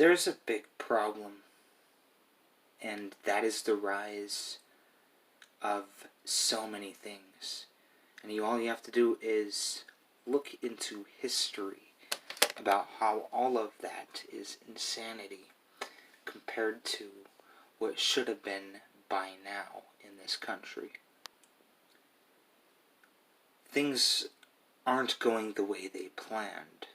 There's a big problem, and that is the rise of so many things. And all you have to do is look into history about how all of that is insanity compared to what should have been by now in this country. Things aren't going the way they planned,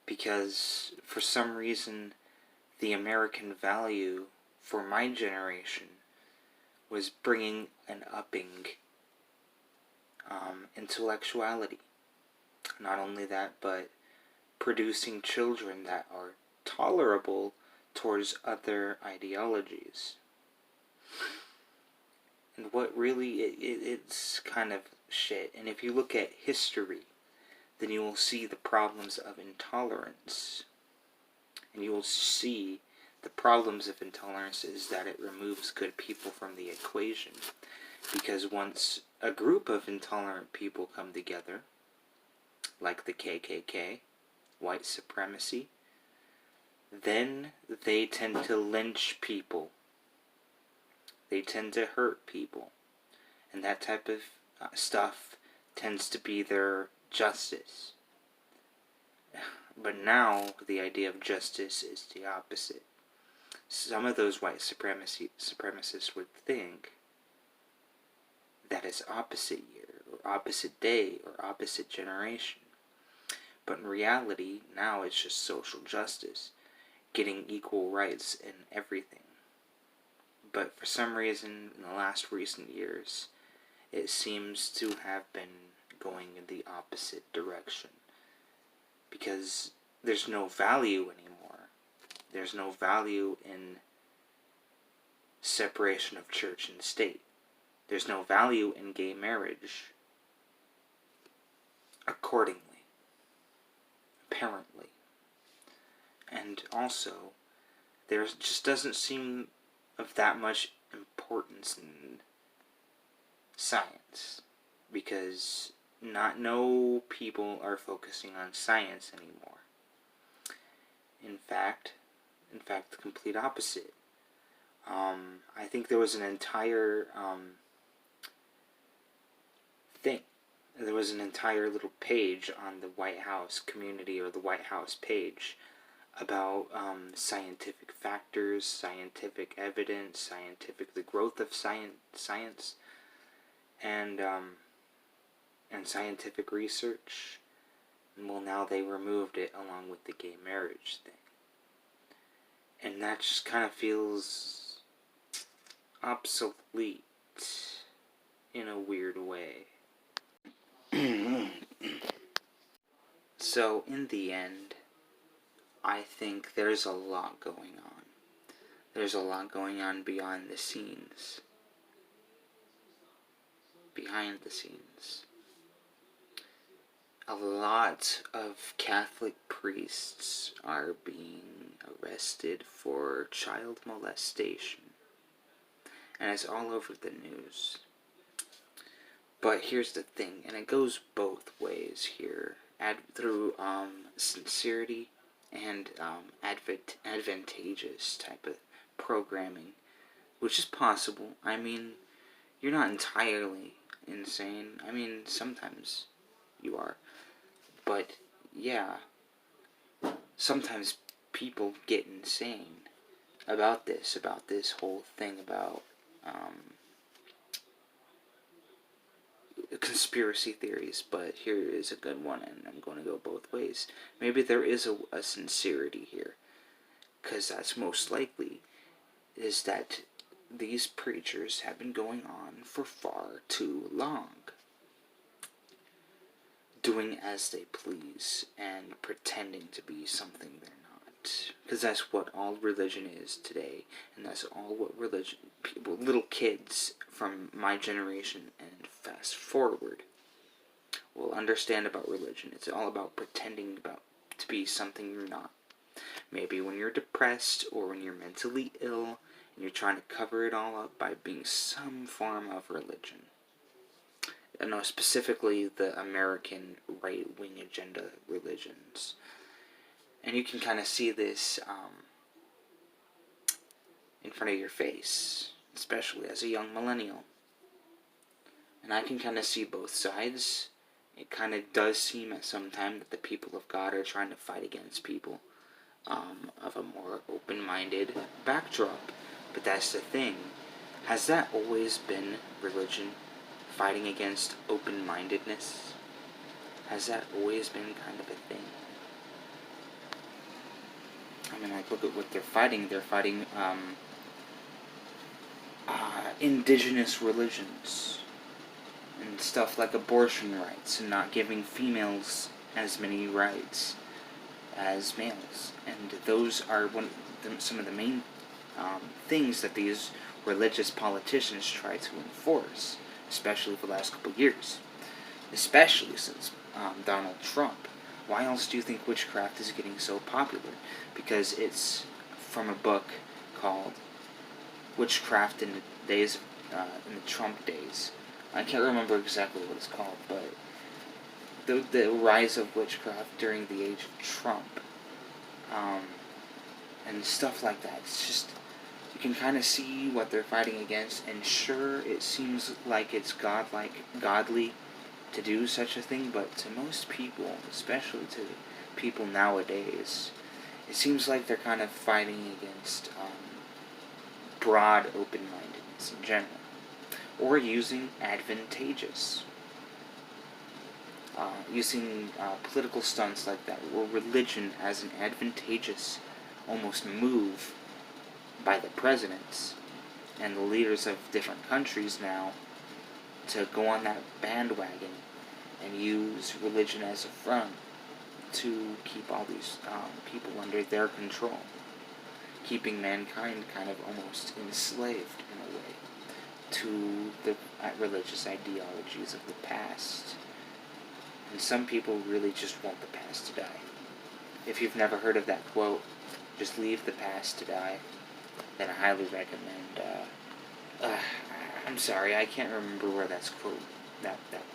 because for some reason the American value for my generation was bringing and upping intellectuality. Not only that, but producing children that are tolerable towards other ideologies. And what really, it's kind of shit. And if you look at history, then you will see the problems of intolerance. And you will see the problems of intolerance is that it removes good people from the equation. Because once a group of intolerant people come together, like the KKK, white supremacy, then they tend to lynch people. They tend to hurt people. And that type of stuff tends to be their justice. But now, the idea of justice is the opposite. Some of those white supremacists would think that it's opposite year, or opposite day, or opposite generation. But in reality, now it's just social justice, getting equal rights in everything. But for some reason, in the last recent years, it seems to have been going in the opposite direction. Because there's no value anymore. There's no value in separation of church and state. There's no value in gay marriage. Accordingly. Apparently. And also, there just doesn't seem of that much importance in science. Because no people are focusing on science anymore. In fact, the complete opposite. I think there was an entire thing. There was an entire little page on the White House community, or the White House page, about scientific factors, scientific evidence, the growth of science, and scientific research. Well, now they removed it along with the gay marriage thing. And that just kind of feels obsolete in a weird way. So, in the end, I think there's a lot going on. There's a lot going on behind the scenes. Behind the scenes. A lot of Catholic priests are being arrested for child molestation. And it's all over the news. But here's the thing, and it goes both ways here. Through sincerity and advantageous type of programming, which is possible. I mean, you're not entirely insane. I mean, sometimes you are. But, yeah, sometimes people get insane about this whole thing about conspiracy theories. But here is a good one, and I'm going to go both ways. Maybe there is a sincerity here, because that's most likely, is that these preachers have been going on for far too long, doing as they please and pretending to be something they're not. Because that's what all religion is today, and that's all what religion, people, little kids from my generation and fast forward, will understand about religion. It's all about pretending to be something you're not. Maybe when you're depressed or when you're mentally ill and you're trying to cover it all up by being some form of religion. I know specifically the American right-wing agenda religions. And you can kind of see this in front of your face, especially as a young millennial. And I can kind of see both sides. It kind of does seem at some time that the people of God are trying to fight against people of a more open-minded backdrop. But that's the thing. Has that always been religion? Fighting against open-mindedness? Has that always been kind of a thing? I mean, like, look at what they're fighting. They're fighting indigenous religions and stuff like abortion rights and not giving females as many rights as males. And those are some of the main things that these religious politicians try to enforce, especially for the last couple of years, especially since Donald Trump. Why else do you think witchcraft is getting so popular? Because it's from a book called Witchcraft in the Trump days. I can't remember exactly what it's called, but the rise of witchcraft during the age of Trump, and stuff like that. It's just, you can kind of see what they're fighting against, and sure, it seems like it's godly to do such a thing, but to most people, especially to people nowadays, it seems like they're kind of fighting against broad open-mindedness in general, or using political stunts like that, or religion as an advantageous almost move by the presidents and the leaders of different countries now to go on that bandwagon and use religion as a front to keep all these people under their control, keeping mankind kind of almost enslaved in a way to the religious ideologies of the past. And some people really just want the past to die. If you've never heard of that quote, just leave the past to die, then I highly recommend, I'm sorry, I can't remember where that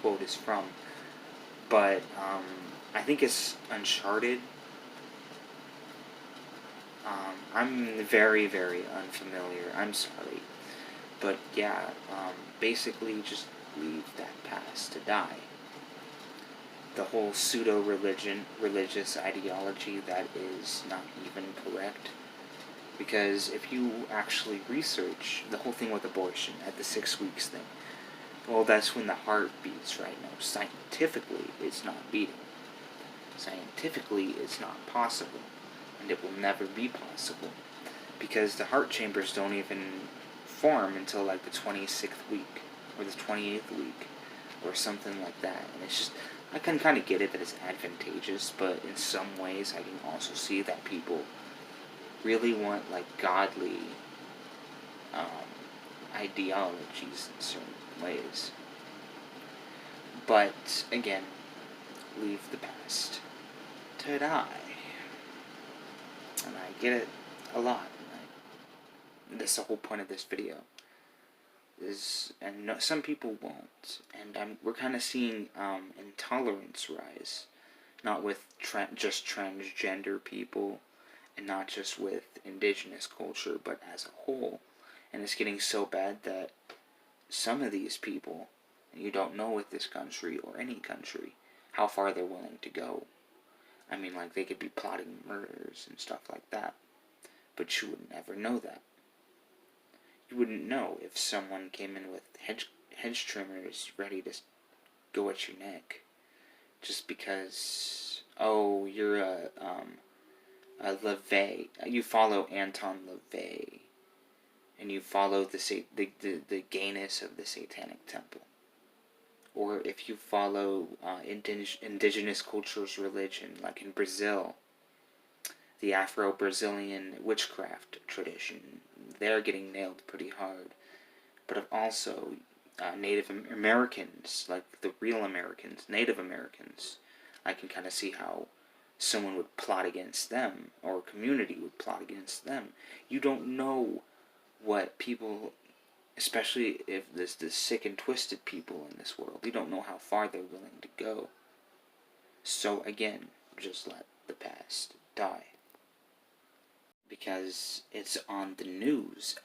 quote is from, but I think it's Uncharted. I'm very, very unfamiliar, I'm sorry, but yeah, basically just leave that past to die. The whole religious ideology that is not even correct. Because if you actually research the whole thing with abortion at the 6 weeks thing, well, that's when the heart beats, right? No, scientifically, it's not beating. Scientifically, it's not possible. And it will never be possible. Because the heart chambers don't even form until like the 26th week, or the 28th week, or something like that. And it's just, I can kind of get it that it's advantageous, but in some ways I can also see that people really want like godly ideologies in certain ways. But again, leave the past to die. And I get it a lot. That's the whole point of this video. Some people won't, and we're kind of seeing intolerance rise, not with just transgender people, and not just with indigenous culture, but as a whole. And it's getting so bad that some of these people, and you don't know with this country or any country how far they're willing to go. I mean, like, they could be plotting murders and stuff like that, but you would never know that. You wouldn't know if someone came in with hedge trimmers ready to go at your neck, just because, oh, you're a LaVey, you follow Anton LaVey, and you follow the gayness of the Satanic Temple. Or if you follow indigenous culture's religion, like in Brazil, the Afro-Brazilian witchcraft tradition, they're getting nailed pretty hard. But also Native Americans, like the real Americans, Native Americans, I can kind of see how someone would plot against them, or a community would plot against them. You don't know what people, especially if there's the sick and twisted people in this world, you don't know how far they're willing to go. So again, just let the past die. Because it's on the news.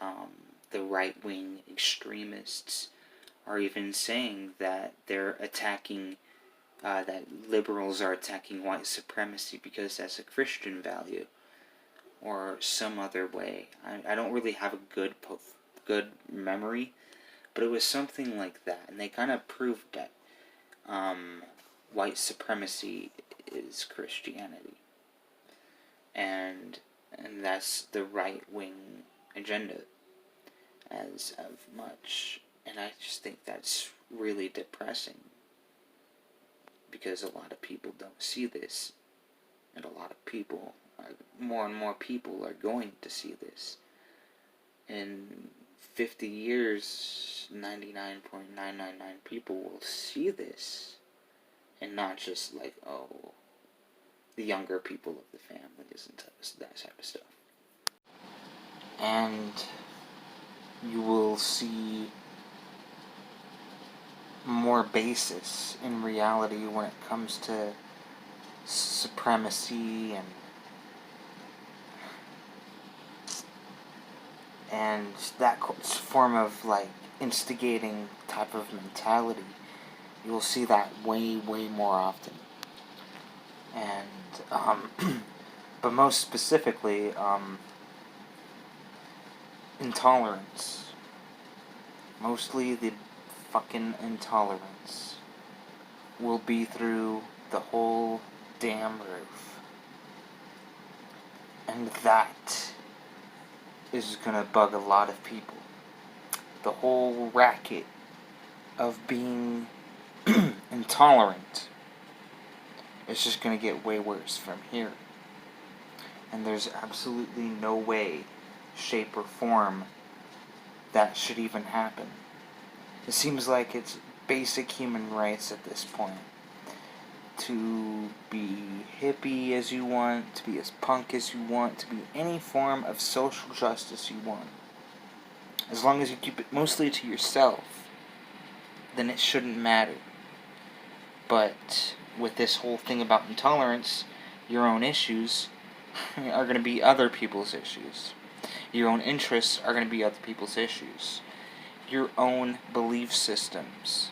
The right-wing extremists are even saying that they're attacking, that liberals are attacking white supremacy because that's a Christian value, or some other way. I don't really have a good memory, but it was something like that, and they kind of proved that white supremacy is Christianity, and that's the right-wing agenda as of much. And I just think that's really depressing, because a lot of people don't see this, and a lot of people, more and more people are going to see this. In 50 years, 99.999 people will see this, and not just like, oh, the younger people of the families and that type of stuff. And you will see more basis in reality when it comes to supremacy and that form of like instigating type of mentality. You will see that way more often. And but most specifically, intolerance. Mostly the fucking intolerance will be through the whole damn roof. And that is gonna bug a lot of people. The whole racket of being intolerant is just gonna get way worse from here. And there's absolutely no way, shape, or form that should even happen. It seems like it's basic human rights at this point. To be hippie as you want, to be as punk as you want, to be any form of social justice you want. As long as you keep it mostly to yourself, then it shouldn't matter. But with this whole thing about intolerance, your own issues are going to be other people's issues. Your own interests are going to be other people's issues. Your own belief systems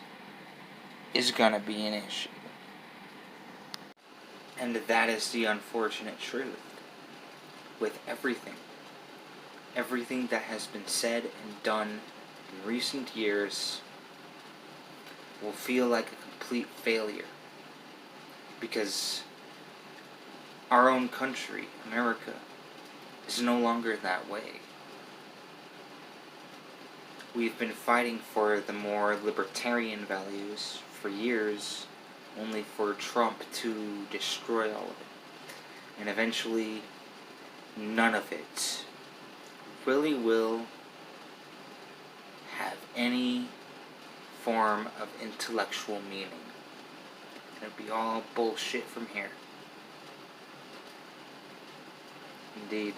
is going to be an issue. And that is the unfortunate truth with everything. Everything that has been said and done in recent years will feel like a complete failure. Because our own country, America, is no longer that way. We've been fighting for the more libertarian values for years, only for Trump to destroy all of it. And eventually, none of it really will have any form of intellectual meaning. It'll be all bullshit from here. Indeed.